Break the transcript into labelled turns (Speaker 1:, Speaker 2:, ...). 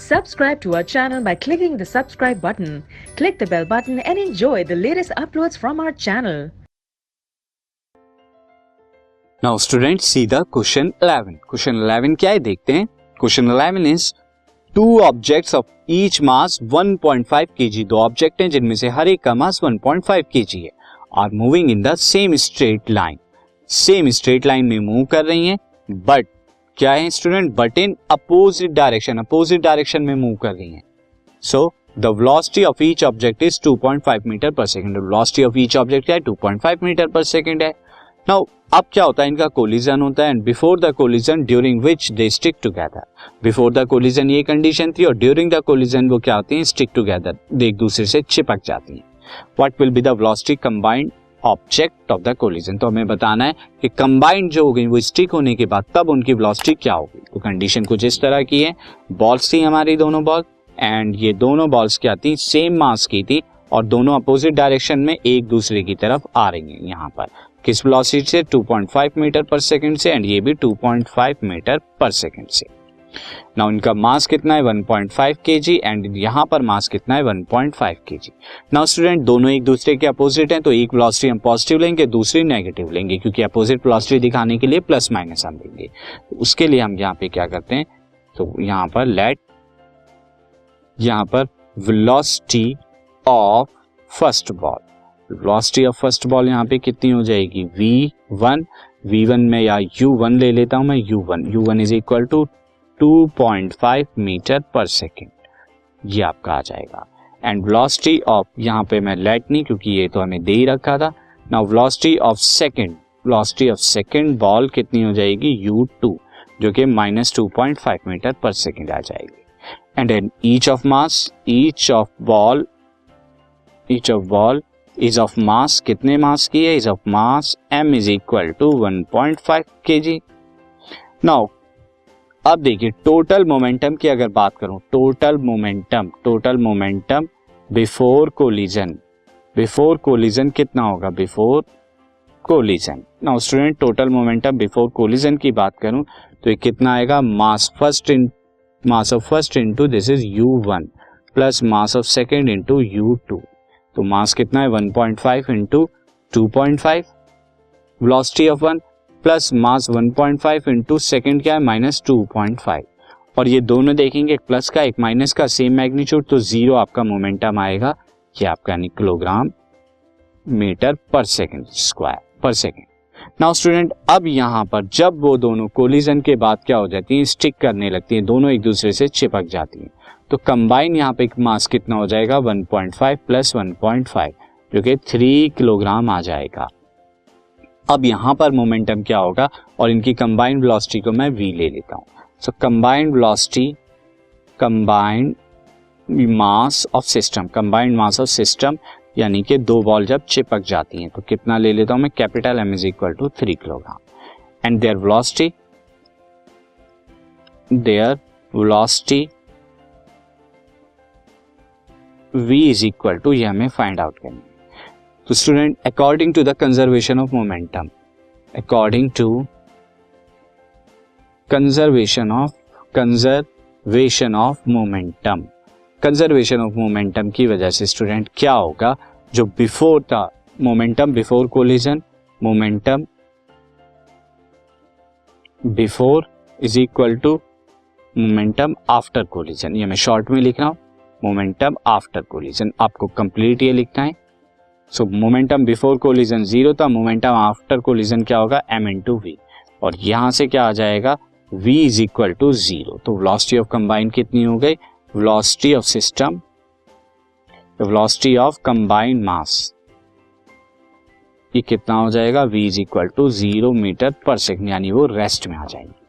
Speaker 1: Subscribe to our channel by clicking the subscribe button. Click the bell button and enjoy the latest uploads from our channel.
Speaker 2: Now students, see the question 11. Question 11 क्या है देखते हैं. Question 11 is two objects of each mass 1.5 kg. दो object हैं जिनमें से हर एक का मास 1.5 kg है. Are moving in the same straight line. Same straight line में मूव कर रही हैं, बट क्या है student, but in opposite direction में मूव कर रही हैं. So the velocity of each object is 2.5 metre per second. Velocity of each object क्या है, 2.5 मीटर पर सेकंड है. नाउ अब क्या होता है, इनका कोलिजन होता है, and before the collision during which they stick together. Before the collision ये कंडीशन थी, और ड्यूरिंग द कोलिजन वो क्या होती है, स्टिक टुगेदर, एक दूसरे से चिपक जाती हैं. What will be the velocity combined object of the collision. तो हमें बताना है कि कंबाइंड जो हो गई वो स्टिक होने के बाद तब उनकी वेलोसिटी क्या होगी. तो कंडीशन कुछ इस तरह की है. बॉल्स थी हमारी दोनों बॉल, एंड ये दोनों बॉल्स क्या थी, सेम मास की थी, और दोनों अपोजिट डायरेक्शन में एक दूसरे की तरफ आ रही हैं. यहाँ पर किस वेलोसिटी से, 2.5 मीटर पर सेकंड से, एंड ये भी 2.5 मीटर पर सेकंड से. नाउ इनका मास कितना है, 1.5 kg, एंड यहाँ पर मास कितना है, 1.5 kg. नाउ स्टूडेंट, दोनों एक दूसरे के अपोजिट हैं, तो एक वेलोसिटी हम पॉजिटिव लेंगे, दूसरी नेगेटिव लेंगे, क्योंकि अपोजिट वेलोसिटी दिखाने के लिए प्लस माइनस हम लेंगे. तो उसके लिए हम यहाँ पे क्या करते हैं, तो यहाँ पर लेट, यहाँ पर velocity of first ball, velocity of first ball यहाँ पे कितनी हो जाएगी, v1 में, या u1 ले लेता हूं मैं, u1 is equal to 2.5 metre per second, ये आपका आ जाएगा. एंड वेलोसिटी ऑफ, यहाँ पे मैं लेट नहीं, क्योंकि ये तो हमें दे ही रखा था. Now velocity of second ball कितनी हो जाएगी, u2, जो कि -2.5 मीटर पर सेकेंड आ जाएगी. And then each of ball is of mass, कितने मास की है, is of mass m is equal to 1.5 kg. Now अब देखिए टोटल मोमेंटम की अगर बात करूं, टोटल मोमेंटम बिफोर कोलिजन कितना होगा, before collision. Now student, total momentum before collision की बात करूं तो ये कितना आएगा, mass of first into this is u1 plus mass of second into u2. तो मास कितना है, 1.5 into 2.5, velocity of 1 plus mass 1.5 into second क्या है, -2.5. और ये दोनों देखेंगे, एक प्लस का एक माइनस का, सेम मैग्नीट्यूड, तो 0 आपका मोमेंटम आएगा. ये आपका यानी kilogram metre per second square पर सेकेंड. नाउ स्टूडेंट, अब यहाँ पर जब वो दोनों कोलिजन के बाद क्या हो जाती हैं, स्टिक करने लगती हैं, दोनों एक दूसरे से चिपक जाती हैं, तो कंबाइन यहाँ पे मास कितना हो जाएगा, 1.5 प्लस 1.5, जो कि 3 किलोग्राम आ जाएगा. अब यहाँ पर मोमेंटम क्या होगा, और इनकी कंबाइंड वेलोसिटी को मैं v ले लेता हूँ. सो कंबाइंड मास ऑफ सिस्टम, यानी कि दो बॉल जब चिपक जाती हैं तो कितना ले लेता हूँ मैं, capital M is equal to 3 kilogram. And their velocity v is equal to, ये हमें फाइंड आउट करना है. तो student, according to the conservation of momentum, conservation of momentum की वजह से स्टूडेंट क्या होगा, जो बिफोर था momentum before collision, momentum before is equal to momentum after collision. ये मैं शॉर्ट में लिख रहा हूं, मोमेंटम आफ्टर कोलिजन, आपको कंप्लीट ये लिखना है. सो मोमेंटम बिफोर कोलिजन 0 था, मोमेंटम आफ्टर कोलिजन क्या होगा, m इंटू वी, और यहां से क्या आ जाएगा, v इज इक्वल टू 0. तो वेलोसिटी ऑफ कंबाइन कितनी हो गई, velocity of system, velocity of combined mass, ये कितना हो जाएगा, v is equal to 0 metre per second, यानी वो रेस्ट में आ जाएगी.